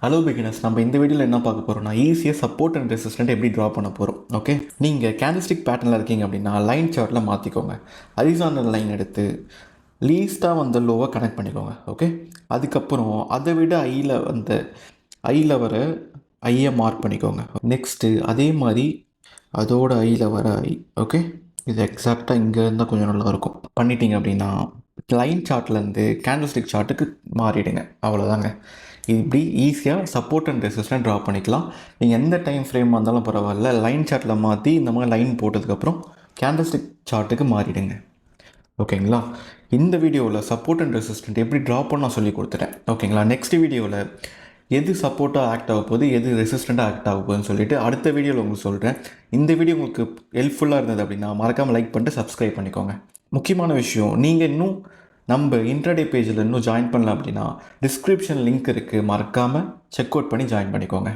Hello beginners, நம்ம இந்த வீடியோவில் என்ன பார்க்க போகிறோம்னா ஈஸியாக சப்போர்ட் அண்ட் ரெசிஸ்டன்ட் எப்படி ட்ரா பண்ண போகிறோம். ஓகே, நீங்கள் கேண்டில்ஸ்டிக் பேட்டர்னில் இருக்கீங்க அப்படின்னா லைன் சார்ட்டில் மாற்றிக்கோங்க. ஹரிசாண்டல் லைன் எடுத்து லீஸ்ட்டாக வந்து லோவாக கனெக்ட் பண்ணிக்கோங்க. ஓகே, அதுக்கப்புறம் அதை விட ஐயில் வர ஐயை மார்க் பண்ணிக்கோங்க. நெக்ஸ்ட்டு அதே மாதிரி அதோட ஐயில் வர ஐ. ஓகே, இது எக்ஸாக்டாக இங்கே இருந்தால் கொஞ்சம் நல்லாயிருக்கும். பண்ணிட்டீங்க அப்படின்னா லைன் சார்ட்லேருந்து கேண்டில்ஸ்டிக் சார்ட்டுக்கு மாறிடுங்க. அவ்வளோதாங்க. இப்படி ஈஸியாக சப்போர்ட் அண்ட் ரெசிஸ்டன்ட் ட்ரா பண்ணிக்கலாம். நீங்கள் எந்த டைம் ஃப்ரேமாக இருந்தாலும் பரவாயில்ல, லைன் சார்ட்டில் மாற்றி இந்த மாதிரி லைன் போட்டதுக்கப்புறம் கேண்டில்ஸ்டிக் சார்ட்டுக்கு மாறிடுங்க. ஓகேங்களா? இந்த வீடியோவில் சப்போர்ட் அண்ட் ரெசிஸ்டன்ட் எப்படி ட்ரா பண்ண நான் சொல்லி கொடுத்துட்டேன். ஓகேங்களா? நெக்ஸ்ட் வீடியோவில் எது சப்போர்ட்டாக ஆக்ட் ஆக போகுது, எது ரெசிஸ்டண்ட்டாக ஆக்ட் ஆக போகுதுன்னு சொல்லிட்டு அடுத்த வீடியோவில் உங்களுக்கு சொல்கிறேன். இந்த வீடியோ உங்களுக்கு ஹெல்ப்ஃபுல்லாக இருந்தது அப்படின்னா மறக்காமல் லைக் பண்ணிட்டு சப்ஸ்கிரைப் பண்ணிக்கோங்க. முக்கியமான விஷயம், நீங்கள் இன்னும் நம்ம இன்ட்ராடே பேஜில் இன்னும் ஜாயின் பண்ணல அப்படின்னா டிஸ்கிரிப்ஷன் லிங்க் இருக்குது, மறக்காமல் செக் அவுட் பண்ணி ஜாயின் பண்ணிக்கோங்க.